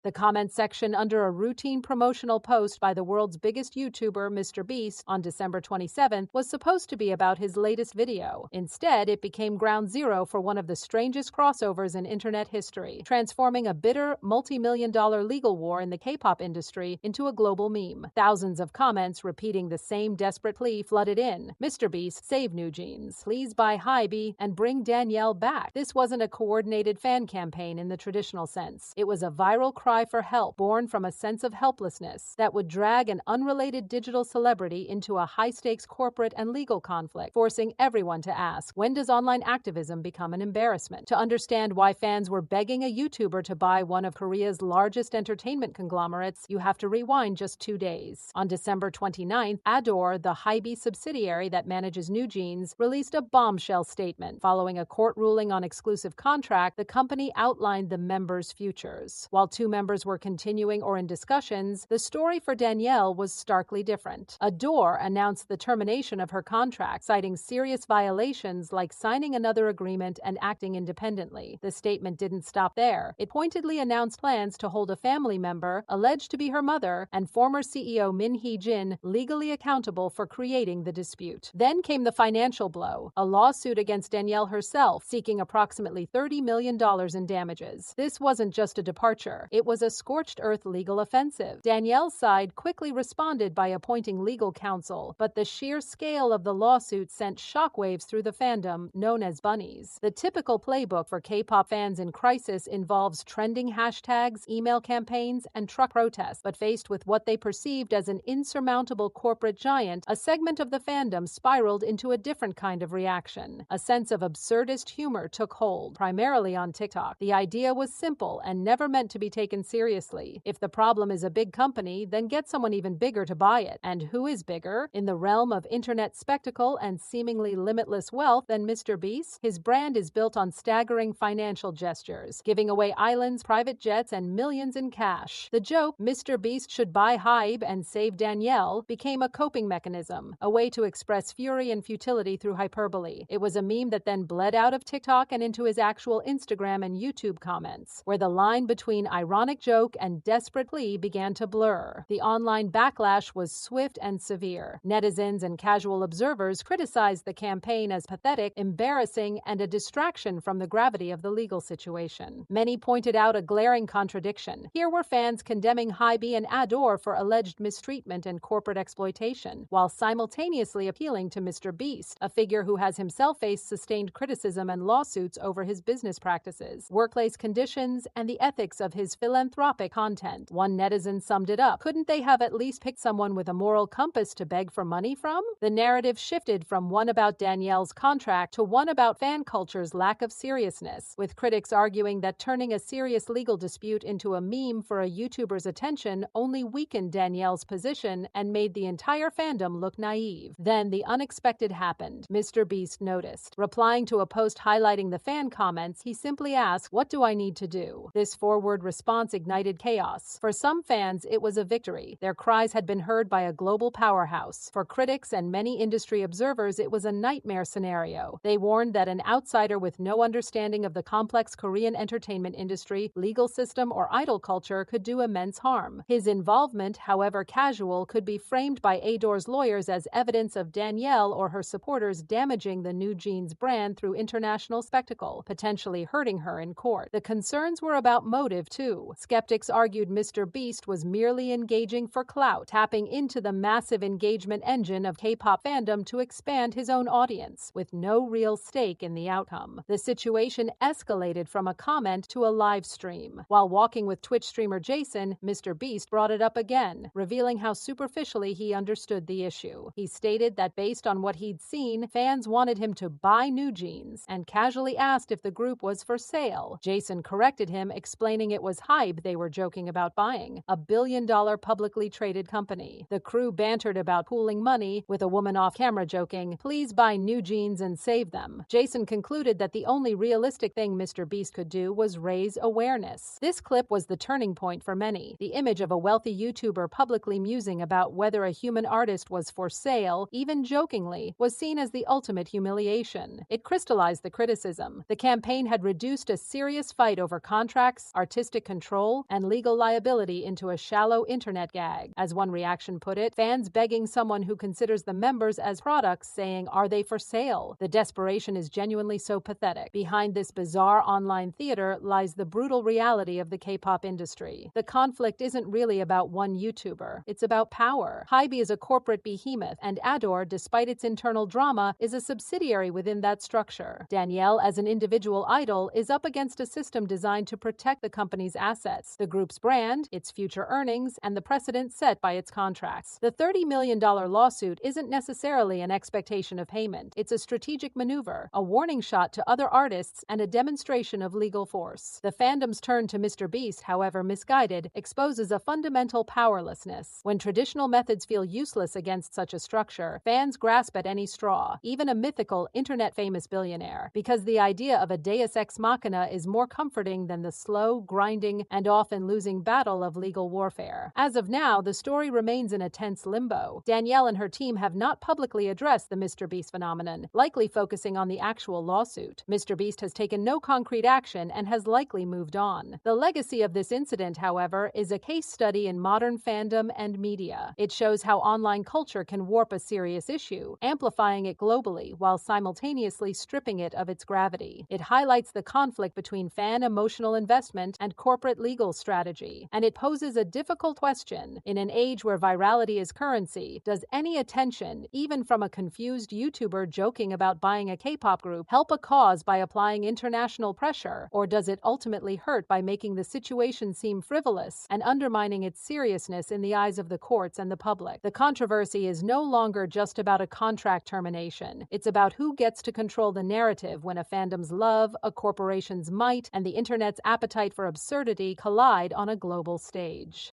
The comment section under a routine promotional post by the world's biggest YouTuber, Mr. Beast, on December 27th was supposed to be about his latest video. Instead, it became ground zero for one of the strangest crossovers in internet history, transforming a bitter, multi-million-dollar legal war in the K-pop industry into a global meme. Thousands of comments repeating the same desperate plea flooded in. Mr. Beast, save NewJeans. Please buy HYBE and bring Danielle back. This wasn't a coordinated fan campaign in the traditional sense. It was a viral cry for help, born from a sense of helplessness that would drag an unrelated digital celebrity into a high-stakes corporate and legal conflict, forcing everyone to ask, when does online activism become an embarrassment? To understand why fans were begging a YouTuber to buy one of Korea's largest entertainment conglomerates, you have to rewind just 2 days. On December 29th, ADOR, the HYBE subsidiary that manages NewJeans, released a bombshell statement. Following a court ruling on exclusive contract, the company outlined the members' futures. While two members were continuing or in discussions, the story for Danielle was starkly different. ADOR announced the termination of her contract, citing serious violations like signing another agreement and acting independently. The statement didn't stop there. It pointedly announced plans to hold a family member, alleged to be her mother, and former CEO Min Hee-jin legally accountable for creating the dispute. Then came the financial blow, a lawsuit against Danielle herself, seeking approximately $30 million in damages. This wasn't just a departure. It was a scorched earth legal offensive. Danielle's side quickly responded by appointing legal counsel, but the sheer scale of the lawsuit sent shockwaves through the fandom, known as bunnies. The typical playbook for K-pop fans in crisis involves trending hashtags, email campaigns, and truck protests, but faced with what they perceived as an insurmountable corporate giant, a segment of the fandom spiraled into a different kind of reaction. A sense of absurdist humor took hold, primarily on TikTok. The idea was simple and never meant to be taken seriously. If the problem is a big company, then get someone even bigger to buy it. And who is bigger? In the realm of internet spectacle and seemingly limitless wealth than Mr. Beast? His brand is built on staggering financial gestures, giving away islands, private jets, and millions in cash. The joke, Mr. Beast should buy HYBE and save Danielle, became a coping mechanism, a way to express fury and futility through hyperbole. It was a meme that then bled out of TikTok and into his actual Instagram and YouTube comments, where the line between ironic joke and desperate plea began to blur. The online backlash was swift and severe. Netizens and casual observers criticized the campaign as pathetic, embarrassing, and a distraction from the gravity of the legal situation. Many pointed out a glaring contradiction. Here were fans condemning HYBE and ADOR for alleged mistreatment and corporate exploitation, while simultaneously appealing to Mr. Beast, a figure who has himself faced sustained criticism and lawsuits over his business practices, workplace conditions, and the ethics of his philanthropic content. One netizen summed it up. Couldn't they have at least picked someone with a moral compass to beg for money from? The narrative shifted from one about Danielle's contract to one about fan culture's lack of seriousness, with critics arguing that turning a serious legal dispute into a meme for a YouTuber's attention only weakened Danielle's position and made the entire fandom look naive. Then the unexpected happened. Mr. Beast noticed. Replying to a post highlighting the fan comments, he simply asked, "What do I need to do?" This forward response ignited chaos. For some fans, it was a victory. Their cries had been heard by a global powerhouse. For critics and many industry observers, it was a nightmare scenario. They warned that an outsider with no understanding of the complex Korean entertainment industry, legal system, or idol culture could do immense harm. His involvement, however casual, could be framed by ADOR's lawyers as evidence of Danielle or her supporters damaging the NewJeans brand through international spectacle, potentially hurting her in court. The concerns were about motive, too. Skeptics argued Mr. Beast was merely engaging for clout, tapping into the massive engagement engine of K-pop fandom to expand his own audience, with no real stake in the outcome. The situation escalated from a comment to a live stream. While walking with Twitch streamer Jason, Mr. Beast brought it up again, revealing how superficially he understood the issue. He stated that based on what he'd seen, fans wanted him to buy NewJeans and casually asked if the group was for sale. Jason corrected him, explaining it was HYBE they were joking about buying, a billion-dollar publicly traded company. The crew bantered about pooling money, with a woman off-camera joking, "Please buy NewJeans and save them." Jason concluded that the only realistic thing Mr. Beast could do was raise awareness. This clip was the turning point for many. The image of a wealthy YouTuber publicly musing about whether a human artist was for sale, even jokingly, was seen as the ultimate humiliation. It crystallized the criticism. The campaign had reduced a serious fight over contracts, artistic control, control and legal liability into a shallow internet gag. As one reaction put it, fans begging someone who considers the members as products, saying, "Are they for sale?" The desperation is genuinely so pathetic. Behind this bizarre online theater lies the brutal reality of the K-pop industry. The conflict isn't really about one YouTuber. It's about power. HYBE is a corporate behemoth, and ADOR, despite its internal drama, is a subsidiary within that structure. Danielle, as an individual idol, is up against a system designed to protect the company's assets, the group's brand, its future earnings, and the precedent set by its contracts. The $30 million lawsuit isn't necessarily an expectation of payment. It's a strategic maneuver, a warning shot to other artists, and a demonstration of legal force. The fandom's turn to Mr. Beast, however misguided, exposes a fundamental powerlessness. When traditional methods feel useless against such a structure, fans grasp at any straw, even a mythical, internet-famous billionaire, because the idea of a deus ex machina is more comforting than the slow, grinding, and often losing battle of legal warfare. As of now, the story remains in a tense limbo. Danielle and her team have not publicly addressed the Mr. Beast phenomenon, likely focusing on the actual lawsuit. Mr. Beast has taken no concrete action and has likely moved on. The legacy of this incident, however, is a case study in modern fandom and media. It shows how online culture can warp a serious issue, amplifying it globally while simultaneously stripping it of its gravity. It highlights the conflict between fan emotional investment and corporate legal strategy, and it poses a difficult question. In an age where virality is currency, does any attention, even from a confused YouTuber joking about buying a K-pop group, help a cause by applying international pressure, or does it ultimately hurt by making the situation seem frivolous and undermining its seriousness in the eyes of the courts and the public? The controversy is no longer just about a contract termination. It's about who gets to control the narrative when a fandom's love, a corporation's might, and the internet's appetite for absurdity collide on a global stage.